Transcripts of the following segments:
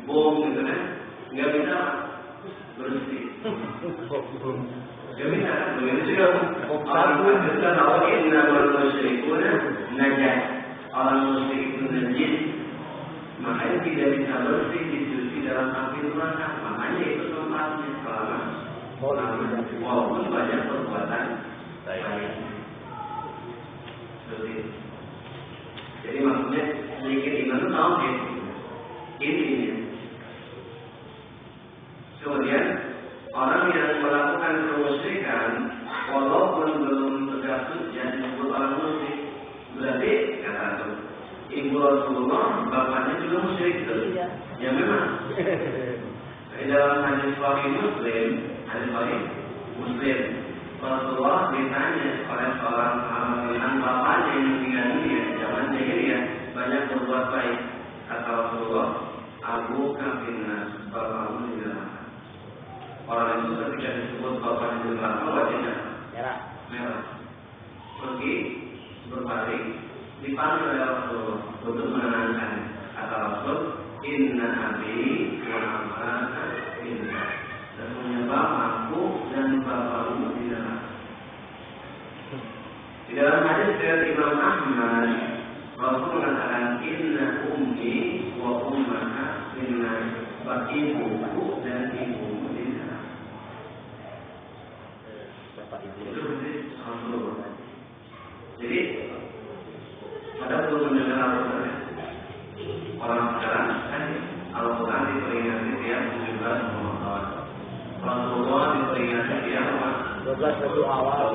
bom gitu kan, nggak bisa bersih. Nggak bisa, begitu juga orang kafir kan tahu innamal musyrikuna najas, orang musyrik itu najis, makanya tidak bisa bersih dicuci dalam api neraka, makanya itu tempatnya selama walaupun banyak perbuatan baik. Jadi maksudnya sedikit iman itu tauhid intinya. Kemudian orang yang melakukan kemusyrikan walaupun belum tegak hujjah disebut orang musyrik, berarti kata itu ibu Rasulullah bapaknya juga musyrik itu. Ya memang. Di dalam hadis Sahih Muslim, Rasulullah ditanya oleh seorang sahabat tentang bapaknya yang meninggal dunia zaman jahiliyah banyak berbuat baik. Kata Rasulullah, Abu Kafinas, bapakmu di neraka. Orang itu ketika disebut bapaknya di neraka wajahnya merah. Pergi berbalik dipanggil oleh Rasulullah untuk menenangkan. Kata Rasul, Inna abi wa abaka inna. Sesungguhnya bapakku dan bapakmu di neraka. Di dalam hadis dari Imam Ahmad, Rasul mengatakan Inna ummi wa ummaka inna, ibuku dan ibumu di neraka. Itu Rasulullah. Jadi pada belum mendengar Al-Quran, orang sekarang kan Al-Quran diperingati tiap 17 Ramadan. Rasulullah diperingati tiap 12 Rabiul Awal.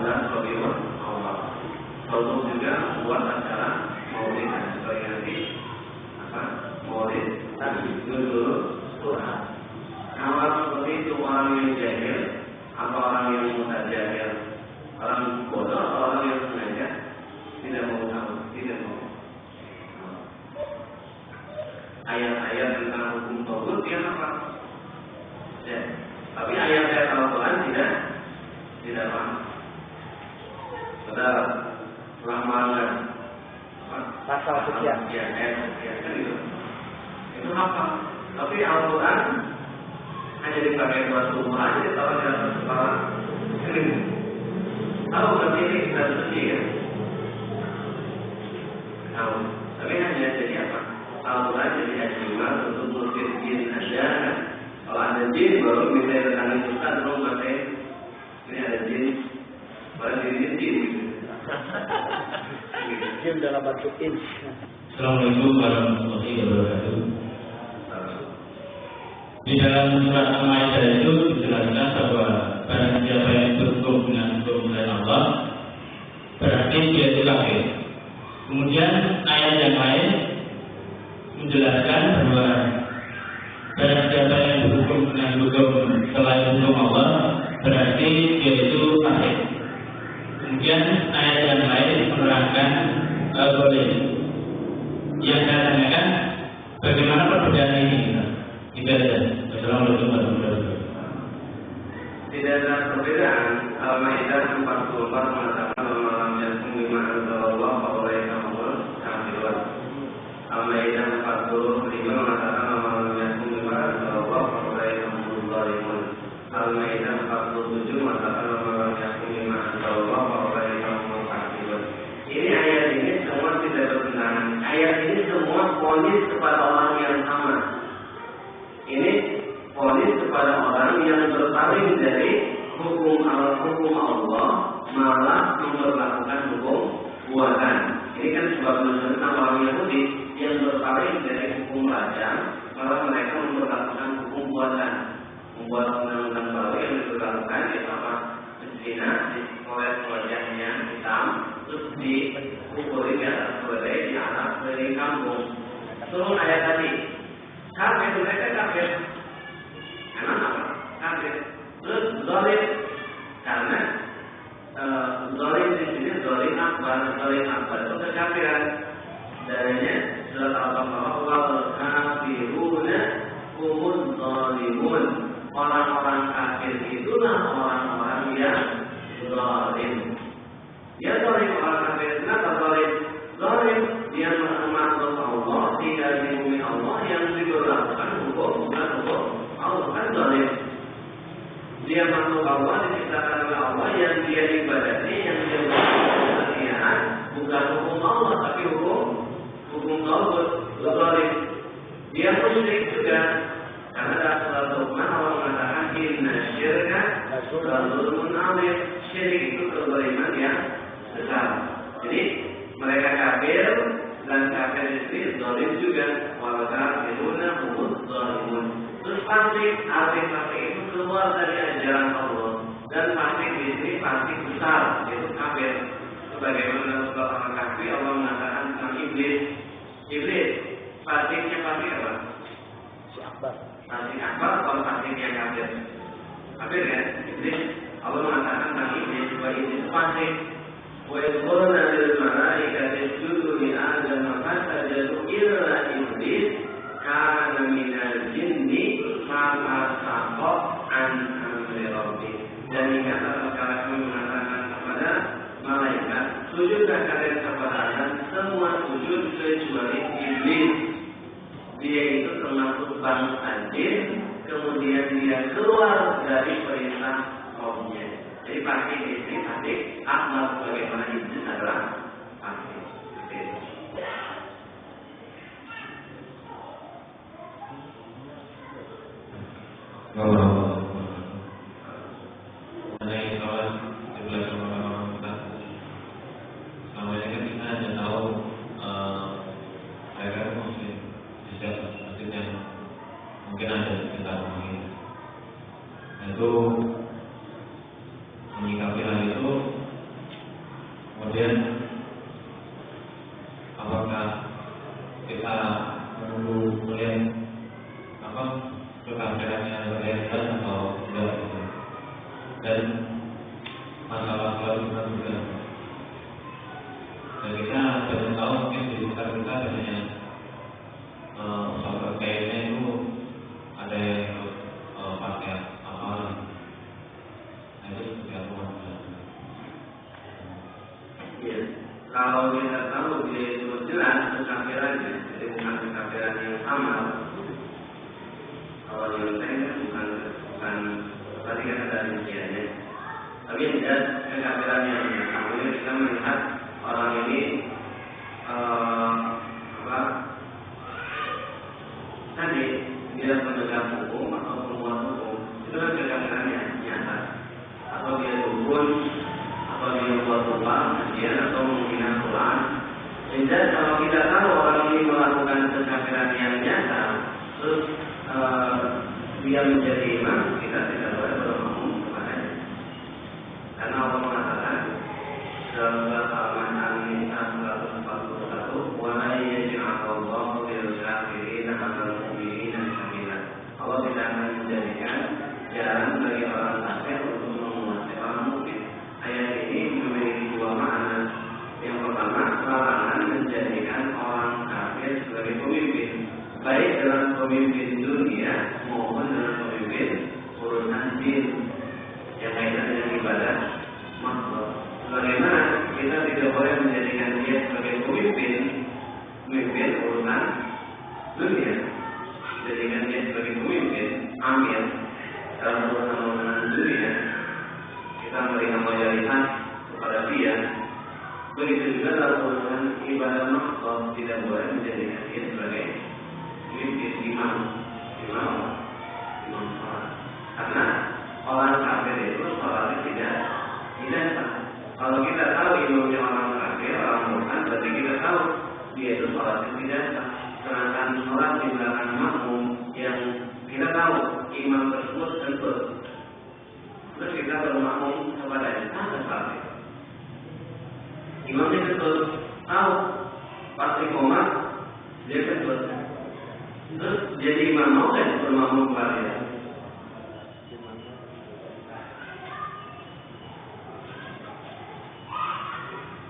Rasul juga buat acara Maulid dan diperingati Maulid Nuzul Quran. Kalau seperti itu orang yang jahil atau orang yang mutajahil, orang bodoh atau orang yang sengaja tidak mau tahu, tidak mau ayat-ayat tentang hukum tauhid dia apa? Ya. Tapi ayat-ayat Al-Quran tidak paham. Sudah lamaran pasal sekian, ayat sekian kan itu apa? Tapi Al-Quran hanya dipakai buat rumah aja, tahu dalam sekolah sering. Tahu berarti ini kita suci ya? Tahu. Tapi hanya jadi apa? Al-Quran jadi ajimat untuk mengusir jin aja kan? Kalau ada jin baru minta datangin Ustaz belum pakai ini ada jin baru dirinya jin jin dalam bentuk in. Assalamualaikum warahmatullahi wabarakatuh. Di dalam surat Al-Maidah itu dijelaskan bahwa barang siapa yang berhukum dengan hukum selain Allah berarti dia itu kafir. Kemudian ayat yang lain menjelaskan bahwa barang siapa yang berhukum dengan hukum selain hukum Allah berarti dia itu kafir. Kemudian ayat yang lain menerangkan boleh. Yang saya tanyakan bagaimana perbedaan ini? Tidak ada. Assalamualaikum warahmatullahi wabarakatuh. Tidak ada perbedaan. Al-Maidah 44 mengatakan malam yang lima Allah faulaika humul kafirun. Al-Maidah 45 mengatakan malam yang lima Allah faulaika humul zalimun. Al-Maidah 47 mengatakan malam yang lima Allah faulaika humul kafirun. Ini ayat ini semua tidak bertentangan. Ayat ini semua ponis kepada orang yang sama. Ini ponis kepada orang yang berpaling dari hukum Allah malah memperlakukan hukum buatan. Ini kan sebab tentang orang Yahudi yang berpaling dari hukum raja malah mereka memperlakukan hukum buatan, membuat undang-undang baru yang diberlakukan di apa? Zina, oleh wajahnya hitam, terus dipukuli di atas keledai di atas keliling kampung. Turun ayat tadi. Kafir, mereka kafir. Emang apa? Kafir. Terus zalim. Karena zalim di sini zalim akbar itu kekafiran. Darinya surat Al-Baqarah wal kafiruna humuz zalimun. Orang-orang kafir itulah orang-orang yang zalim. Ya zalim orang kafir. Kenapa zalim? Zalim dia makhluk Allah, tidak di bumi Allah yang dia makhluk Allah, diciptakan oleh Allah, yang dia ibadati, yang dia berkenan, bukan hukum Allah, tapi hukum tauhid, zalim. Dia musyrik juga, karena dalam surat Luqman Allah mengatakan inna syirka lazulmun adzim. Syirik itu kezaliman yang besar. Jadi mereka kafir dan kafir itu zalim juga. Wal kafiruna humuz zalimun. Terus fasik, arti fasik itu keluar dari ajaran Allah, dan fasik di sini fasik besar, yaitu kafir. Sebagaimana surah Al-Kahfi Allah mengatakan tentang iblis. Iblis, fasiknya fasik apa? Fasik akbar atau fasik yang kafir? Kafir kan? Iblis. Allah mengatakan tentang iblis bahwa iblis fasik. Wa yaquluna lil malaikati isjudu li Adam fasajadu illa iblis kana minal jinni fa'asaqa an amri rabbih. Dan ingatlah tatkala kami mengatakan kepada malaikat, sujudlah kalian kepada Adam, semua sujud kecuali iblis. Dia itu termasuk bangsa jin, kemudian dia keluar dari perintah Rabbnya. Jadi pasti istri pasti akmal bagaimana iblis adalah pasti. Mengenai sholat di belakang orang kita, selama ini kan kita hanya tahu mereka muslim, bisa artinya mungkin ada kita mungkin itu menyikapi hal itu. Kemudian apakah kita menunggu melihat kekafirannya berlebihan atau tidak gitu. Dan masalah sholat kita juga, dan kita baru tahu mungkin di sekitar kita adanya sholat kayaknya itu ada yang pakai amalan. Nah itu seperti apa? Ya, kalau kita tahu dia itu jelas kekafirannya, jadi bukan kekafiran yang sama. Kalau yang lain bukan tadi kan ada rinciannya. Tapi yang jelas kekafiran yang kemudian kita melihat orang ini tadi dia penegak hukum atau pembuat hukum, itu kan kekafirannya nyata. Atau dia dukun, atau dia buat rumah, kajian atau menghina Quran. Dan kalau kita tahu orang ini melakukan kekafiran yang nyata, terus dia menjadi imam, kita tidak boleh bermakmum kepadanya. Karena Allah mengatakan dalam surat Al-Nisa 141, wa la yaj'alallahu lil kafirina 'alal mu'minina sabila. Allah tidak akan menjadikan jalan bagi orang kafir untuk menguasai orang mukmin. Ayat ini memiliki dua makna. Yang pertama, larangan menjadikan orang kafir sebagai pemimpin, baik dalam pemimpin dunia maupun dalam pemimpin urusan din yang kaitan dengan ibadah makhluk. Sebagaimana kita tidak boleh menjadikan dia sebagai pemimpin urusan dunia, menjadikan dia sebagai pemimpin amir dalam urusan dunia. Kita memberikan mayoritas kepada dia. Begitu juga dalam urusan ibadah makhluk, tidak boleh menjadikan dia sebagai pemimpin imam sholat. Karena orang kafir itu sholatnya tidak sah. Kalau kita tahu imamnya orang kafir, orang murtad, berarti kita tahu dia itu sholatnya tidak sah. Sedangkan sholat di belakang makmum yang kita tahu imam tersebut kentut, terus kita bermakmum kepadanya, ada sholatnya. Imamnya kentut, tahu pasti komat dia kentut. Terus jadi imam mau kan bermakmum kepada dia?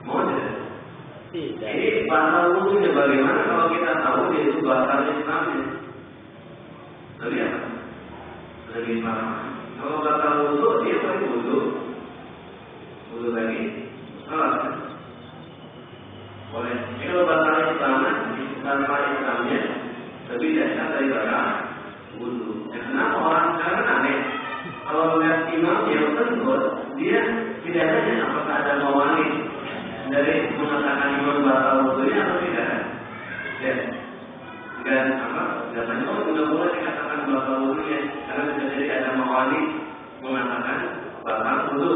Mau tidak? Tidak. Ini batal wudhunya bagaimana kalau kita tahu dia itu batal Islamnya? Lebih apa? Lebih parah. Kalau batal wudhu dia boleh wudhu lagi, salah kan? Boleh. Kalau batal Islamnya lebih dasar daripada wudhu. Kenapa orang sekarang aneh? Kalau melihat imam dia tidak tanya apakah ada mawali dari mengatakan imam batal wudunya atau tidak. Ya. Dan nggak tanya, oh tidak boleh dikatakan batal wudunya karena bisa jadi ada mawali mengatakan batal wudu.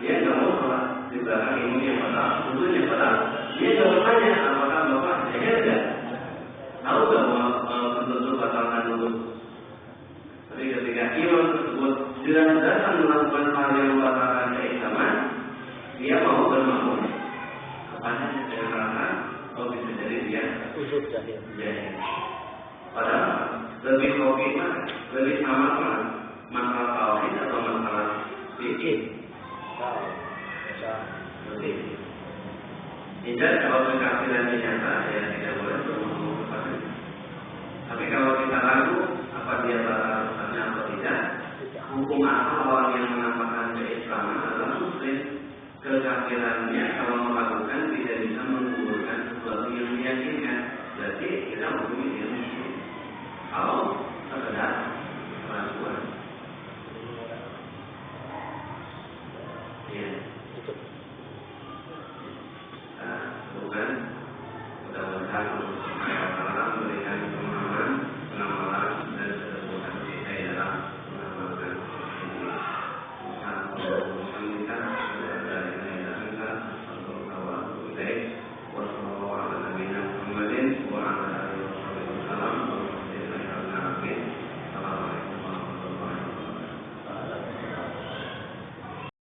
Dia nggak mau sholat di belakang imam yang batal wudunya, padahal dia nggak bertanya apakah bapak jahil nggak, tahu nggak mau tentu batalkan wudu. Tapi ketika imam tersebut jelas-jelas melakukan hal yang membatalkan keislaman, dia mau bermakmum kepadanya dengan alasan, oh bisa jadi dia jahil. Padahal lebih hoki mana, lebih sama mana, masalah tauhid atau masalah fikih? Tidak, kalau kekafiran nyata ya tidak boleh bermakmum kepadanya. Tapi kalau kita ragu apa dia batal atau tidak, hukum apa orang yang menampakkan keislaman adalah muslim. Kekafirannya kalau